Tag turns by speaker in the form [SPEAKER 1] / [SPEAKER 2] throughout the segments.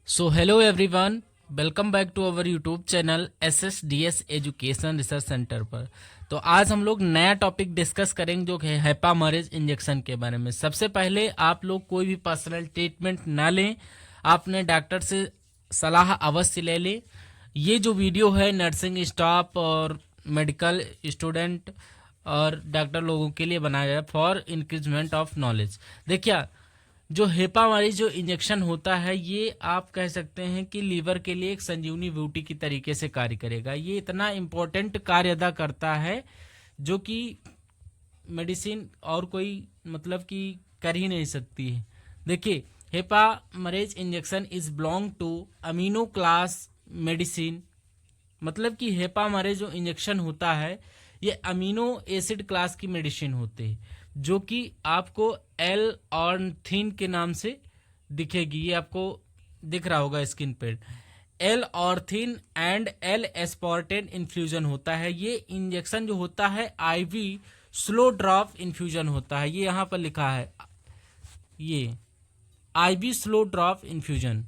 [SPEAKER 1] So hello everyone, welcome back to our YouTube channel SSDS education research centre पर। तो आज हम लोग नया टॉपिक डिस्कस करेंगे जो है हेपामरेज इंजेक्शन के बारे में। सबसे पहले आप लोग कोई भी पर्सनल ट्रीटमेंट ना लें, आपने डॉक्टर से सलाह अवश्य ले लें। ये जो वीडियो है नर्सिंग स्टाफ और मेडिकल स्टूडेंट और डॉक्टर लोगों के लिए बनाया गया फॉर इंक्रीजमेंट ऑफ नॉलेज। देखिए, जो हेपामाइज जो इंजेक्शन होता है ये आप कह सकते हैं कि लीवर के लिए एक संजीवनी बूटी की तरीके से कार्य करेगा। ये इतना इम्पोर्टेंट कार्य अदा करता है जो कि मेडिसिन और कोई मतलब कि कर ही नहीं सकती है। देखिए, Hepamerz injection is belong to amino class medicine. मतलब कि हेपामरेज जो इंजेक्शन होता है ये अमीनो एसिड क्लास की मेडिसिन होते हैं जो कि आपको एल ऑर्निथिन के नाम से दिखेगी। ये आपको दिख रहा होगा स्क्रीन पे। L ornithine and L aspartate infusion होता है। ये इंजेक्शन जो होता है आईवी स्लो ड्रॉप इन्फ्यूजन होता है। ये यहाँ पर लिखा है, ये आईवी स्लो ड्रॉप इन्फ्यूजन।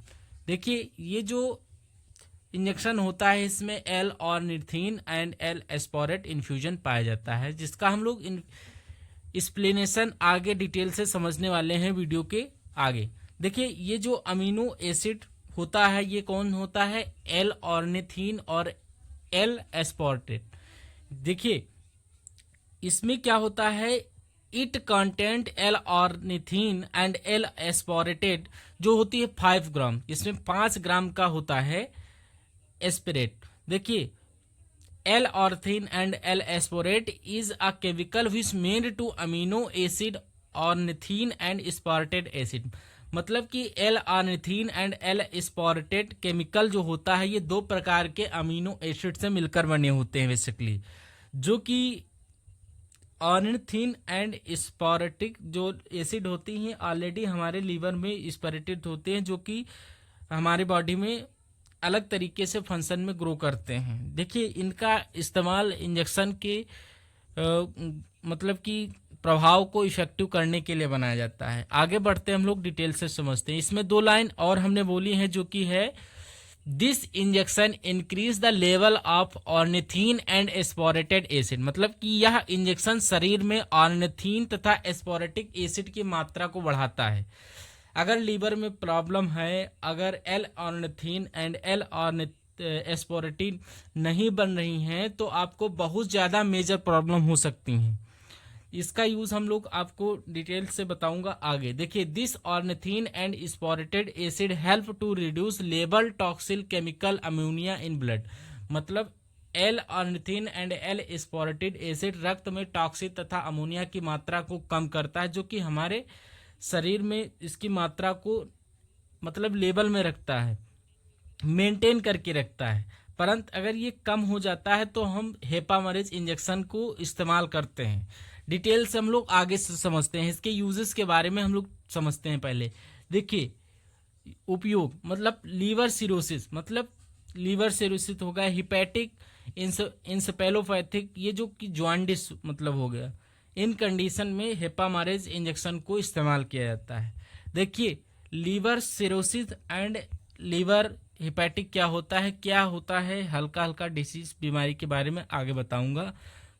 [SPEAKER 1] देखिए, ये जो इंजेक्शन होता है इसमें L ornithine and L aspartate infusion पाया जाता है, जिसका हम लोग एक्सप्लेनेशन आगे डिटेल से समझने वाले हैं वीडियो के आगे। देखिए, ये जो अमीनो एसिड होता है ये कौन होता है? एल ऑर्निथिन और एल एस्पार्टेट। देखिए, इसमें क्या होता है, it content L ornithine and L aspartate जो होती है 5 ग्राम, इसमें 5 ग्राम का होता है एस्पिरेट। देखिए, L ornithine and L aspartate is a chemical which made to amino acid ornithine and aspartate acid. मतलब कि L ornithine and L aspartate chemical जो होता है ये दो प्रकार के अमीनो एसिड से मिलकर बने होते हैं बेसिकली, जो कि ऑर्निथिन एंड स्पार्टिक जो एसिड होती हैं ऑलरेडी हमारे लीवर में स्पार्टेट होते हैं जो कि हमारी बॉडी में अलग तरीके से फंक्शन में ग्रो करते हैं। देखिए, इनका इस्तेमाल इंजेक्शन के मतलब कि प्रभाव को इफेक्टिव करने के लिए बनाया जाता है। आगे बढ़ते हैं, हम लोग डिटेल से समझते हैं। इसमें 2 लाइन और हमने बोली है जो कि है, this injection increase the level of ornithine and aspartate acid. मतलब कि यह इंजेक्शन शरीर में ऑर्निथिन तथा एस्पारेटिक एसिड की मात्रा को बढ़ाता है। अगर लीवर में प्रॉब्लम है, अगर एल ऑर्निथिन एंड एल एस्पार्टिन नहीं बन रही हैं तो आपको बहुत ज़्यादा मेजर प्रॉब्लम हो सकती हैं। इसका यूज़ हम लोग आपको डिटेल से बताऊंगा आगे। देखिए, this ornithine and aspartate acid help to reduce लेबल toxic chemical ammonia in blood. मतलब L ornithine and L aspartate acid रक्त में टॉक्सिक तथा अमोनिया की मात्रा को कम करता है, जो कि हमारे शरीर में इसकी मात्रा को मतलब लेवल में रखता है, मेंटेन करके रखता है। परंतु अगर ये कम हो जाता है तो हम हेपामरेज इंजेक्शन को इस्तेमाल करते हैं। डिटेल से हम लोग आगे से समझते हैं, इसके यूजेस के बारे में हम लोग समझते हैं पहले। देखिए, उपयोग मतलब लीवर सिरोसिस, मतलब लीवर सिरोसिस हो गया, हिपैटिक इंसेफेलोपैथिक, ये जो कि जॉन्डिस मतलब हो गया, इन कंडीशन में हेपामरेज इंजेक्शन को इस्तेमाल किया जाता है। देखिए, liver cirrhosis and liver hepatic क्या होता है हल्का हल्का डिसीज बीमारी के बारे में आगे बताऊंगा,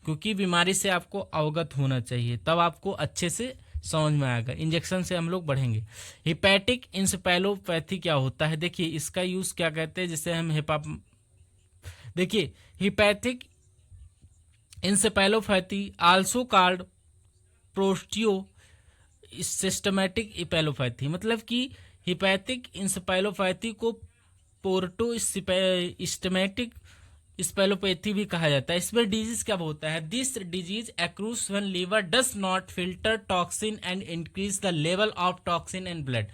[SPEAKER 1] क्योंकि बीमारी से आपको अवगत होना चाहिए, तब आपको अच्छे से समझ में आएगा। इंजेक्शन से हम लोग बढ़ेंगे। हिपैटिक इंसेफेलोपैथी क्या होता है? देखिए, इसका यूज क्या कहते हैं, जिसे हम देखिए, hepatic encephalopathy also called porto systematic encephalopathy. मतलब कि हिपैटिक इंसेफेलोपैथी को पोर्टो सिस्टमैटिक स्पेलोपैथी भी कहा जाता है। इसमें डिजीज क्या होता है? This disease occurs when liver does not filter toxin and increase the level of toxin in blood.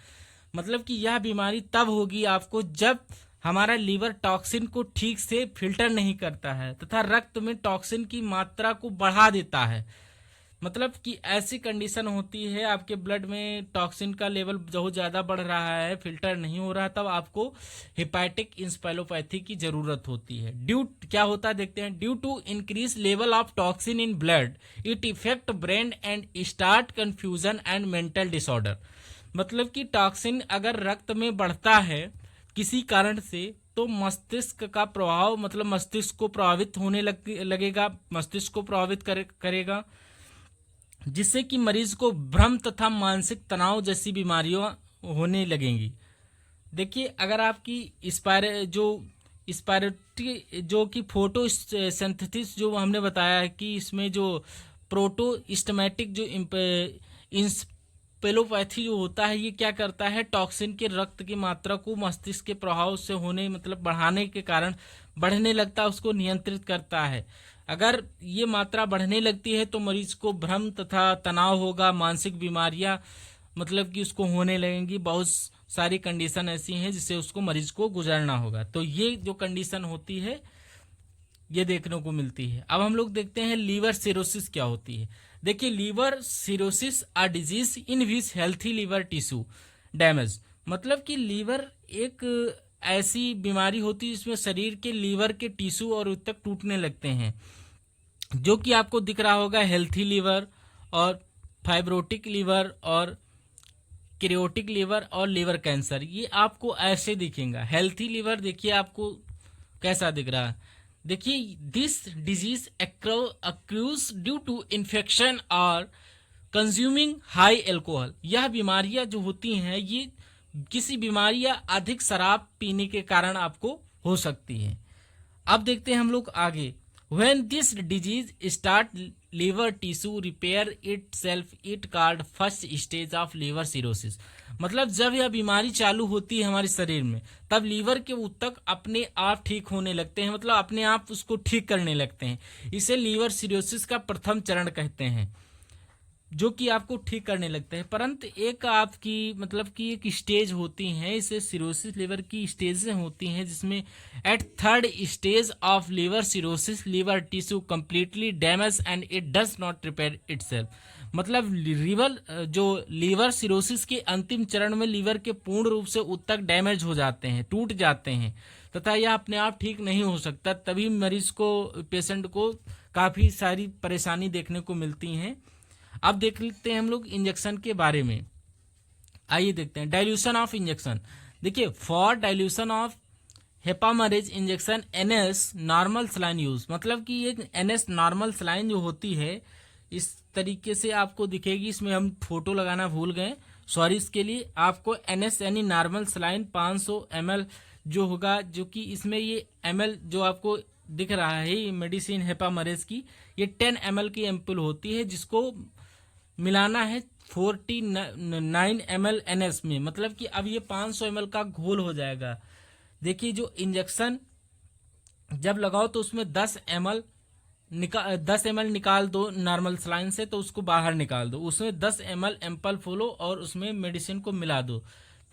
[SPEAKER 1] मतलब कि यह बीमारी तब होगी आपको जब हमारा लीवर टॉक्सिन को ठीक से फिल्टर नहीं करता है तथा रक्त में टॉक्सिन की मात्रा को बढ़ा देता है। मतलब कि ऐसी कंडीशन होती है आपके ब्लड में टॉक्सिन का लेवल बहुत ज़्यादा बढ़ रहा है, फिल्टर नहीं हो रहा, तब आपको हिपैटिक इंसेफेलोपैथी की ज़रूरत होती है। ड्यू क्या होता है देखते हैं। Due to increase level of toxin in blood it effect brain and start confusion and mental disorder. मतलब कि टॉक्सिन अगर रक्त में बढ़ता है किसी कारण से, तो मस्तिष्क का प्रभाव मतलब मस्तिष्क को प्रभावित होने लगेगा, मस्तिष्क को प्रभावित करेगा, जिससे कि मरीज को भ्रम तथा मानसिक तनाव जैसी बीमारियां होने लगेंगी। देखिए, अगर आपकी स्पायरेटरी जो कि फोटो सिंथेसिस जो हमने बताया है कि इसमें जो प्रोटोस्टमैटिक जो इंस्पेलोपैथी जो होता है, ये क्या करता है, टॉक्सिन के रक्त की मात्रा को मस्तिष्क के प्रभाव से होने मतलब बढ़ाने के कारण बढ़ने लगता है, उसको नियंत्रित करता है। अगर ये मात्रा बढ़ने लगती है तो मरीज को भ्रम तथा तनाव होगा, मानसिक बीमारियां मतलब कि उसको होने लगेंगी। बहुत सारी कंडीशन ऐसी हैं जिससे उसको मरीज को गुजरना होगा। तो ये जो कंडीशन होती है ये देखने को मिलती है। अब हम लोग देखते हैं लीवर सिरोसिस क्या होती है। देखिए, liver cirrhosis a disease in which healthy liver tissue damage, मतलब कि लीवर एक ऐसी बीमारी होती है जिसमें शरीर के लीवर के टिश्यू और ऊतक टूटने लगते हैं, जो कि आपको दिख रहा होगा हेल्थी लीवर और फाइब्रोटिक लीवर और क्रियोटिक लीवर और लीवर कैंसर, ये आपको ऐसे दिखेगा। हेल्थी लीवर देखिए आपको कैसा दिख रहा है। देखिए, this disease accrues due to infection और कंज्यूमिंग हाई एल्कोहल। यह बीमारियां जो होती हैं ये किसी बीमारी या अधिक शराब पीने के कारण आपको हो सकती है। अब देखते हैं हम लोग आगे। When this disease start liver tissue repair itself, it called first stage of liver cirrhosis। मतलब जब यह बीमारी चालू होती है हमारे शरीर में, तब लीवर के ऊतक अपने आप ठीक होने लगते हैं, मतलब अपने आप उसको ठीक करने लगते हैं। इसे लीवर सिरोसिस का प्रथम चरण कहते हैं, जो कि आपको ठीक करने लगते हैं। परंतु एक आपकी मतलब कि एक स्टेज होती है, इसे सिरोसिस लिवर की स्टेजेस होती हैं, जिसमें at third stage of liver cirrhosis liver tissue completely damage and it does not repair itself. मतलब लीवर सिरोसिस के अंतिम चरण में लीवर के पूर्ण रूप से ऊतक डैमेज हो जाते हैं, टूट जाते हैं तथा यह अपने आप ठीक नहीं हो सकता। तभी मरीज को, पेशेंट को काफी सारी परेशानी देखने को मिलती हैं। अब देख लेते हैं हम लोग इंजेक्शन के बारे में। आइए देखते हैं डाइल्यूशन ऑफ इंजेक्शन। देखिए, for dilution of Hepamerz injection NS normal saline use, मतलब कि ये एनएस नॉर्मल सलाइन जो होती है इस तरीके से आपको दिखेगी। इसमें हम फोटो लगाना भूल गए, सॉरी इसके लिए। आपको एनएस यानी नॉर्मल सलाइन 500 ml जो होगा, जो कि इसमें ये ml जो आपको दिख रहा है ये मेडिसिन हेपामरेज की, ये 10 ml की एम्पुल होती है, जिसको मिलाना है 49 ml एनएस में। मतलब कि अब ये 500 ml का घोल हो जाएगा। देखिए, जो इंजेक्शन जब लगाओ तो उसमें 10 ml निकाल दो नॉर्मल सलाइन से, तो उसको बाहर निकाल दो, उसमें 10 ml एम्पल फोलो और उसमें मेडिसिन को मिला दो,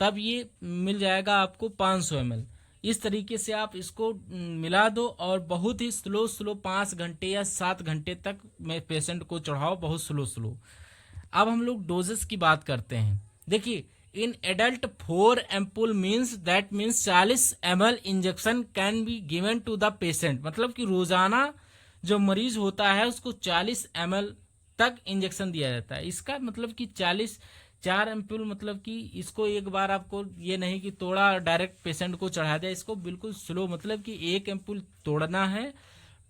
[SPEAKER 1] तब ये मिल जाएगा आपको 500 ml। इस तरीके से आप इसको मिला दो और बहुत ही स्लो 5 घंटे या 7 घंटे तक पेशेंट को चढ़ाओ, बहुत स्लो। अब हम लोग डोजेस की बात करते हैं। देखिए, in adult 4 ampoule means 40 ml injection can be given to the patient. मतलब कि रोजाना जो मरीज होता है उसको 40 ml तक इंजेक्शन दिया जाता है। इसका मतलब कि 4 एम्पुल, मतलब कि इसको एक बार आपको ये नहीं कि तोड़ा डायरेक्ट पेशेंट को चढ़ा दिया, इसको बिल्कुल स्लो, मतलब कि एक एम्पुल तोड़ना है।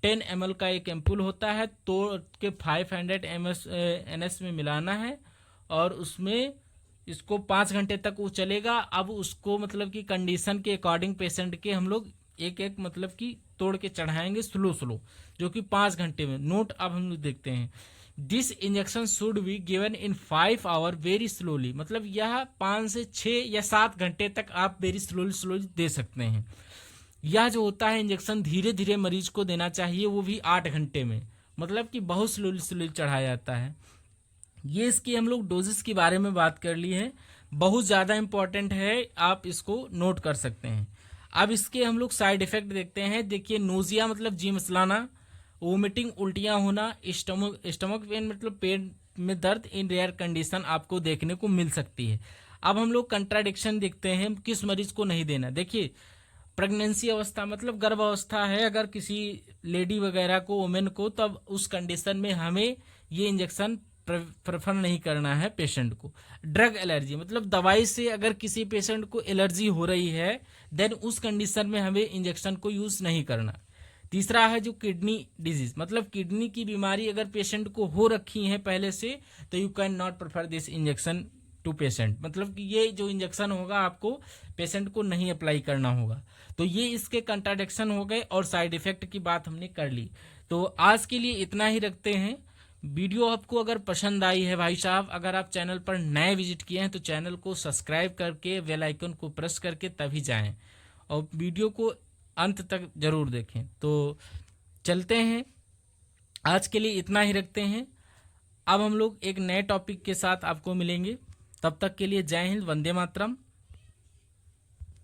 [SPEAKER 1] 10 ml का एक एम्पुल होता है, तोड़ के 500 NS में मिलाना है और उसमें इसको 5 घंटे तक वो चलेगा। अब उसको मतलब कि कंडीशन के अकॉर्डिंग पेशेंट के हम लोग एक मतलब कि तोड़ के चढ़ाएंगे स्लो, जो कि 5 घंटे में। नोट अब हम लोग देखते हैं, this injection should be given in 5 hour very slowly. मतलब यह 5 से 6 या 7 घंटे तक आप वेरी स्लोली दे सकते हैं। यह जो होता है इंजेक्शन धीरे धीरे मरीज को देना चाहिए, वो भी 8 घंटे में, मतलब कि बहुत स्लोली चढ़ाया जाता है। ये इसकी हम लोग डोजेस के बारे में बात कर ली है, बहुत ज़्यादा इंपॉर्टेंट है, आप इसको नोट कर सकते हैं। अब इसके हम लोग साइड इफेक्ट देखते हैं। देखिए, नोजिया मतलब जी मसलाना, वोमिटिंग उल्टियां होना, स्टमक पेन मतलब पेट में दर्द इन रेयर कंडीशन आपको देखने को मिल सकती है। अब हम लोग कंट्राडिक्शन देखते हैं, किस मरीज को नहीं देना। देखिए, प्रेगनेंसी अवस्था मतलब गर्भ अवस्था है अगर किसी लेडी वगैरह को, वुमेन को, तब उस कंडीशन में हमें ये इंजेक्शन प्रेफर नहीं करना है पेशेंट को। ड्रग एलर्जी मतलब दवाई से अगर किसी पेशेंट को एलर्जी हो रही है देन उस कंडीशन में हमें इंजेक्शन को यूज नहीं करना। तीसरा है जो किडनी डिजीज मतलब किडनी की बीमारी अगर पेशेंट को हो रखी है पहले से तो you can not prefer this injection to patient, मतलब कि ये जो इंजेक्शन होगा आपको पेशेंट को नहीं अप्लाई करना होगा। तो ये इसके कंट्राडिक्शन हो गए और साइड इफेक्ट की बात हमने कर ली। तो आज के लिए इतना ही रखते हैं। वीडियो आपको अगर पसंद आई है भाई साहब, अगर आप चैनल पर नए विजिट किए हैं तो चैनल को सब्सक्राइब करके बेल आइकन को प्रेस करके तभी जाएं और वीडियो को अंत तक जरूर देखें। तो चलते हैं, आज के लिए इतना ही रखते हैं। अब हम लोग एक नए टॉपिक के साथ आपको मिलेंगे, तब तक के लिए जय हिंद, वंदे मातरम।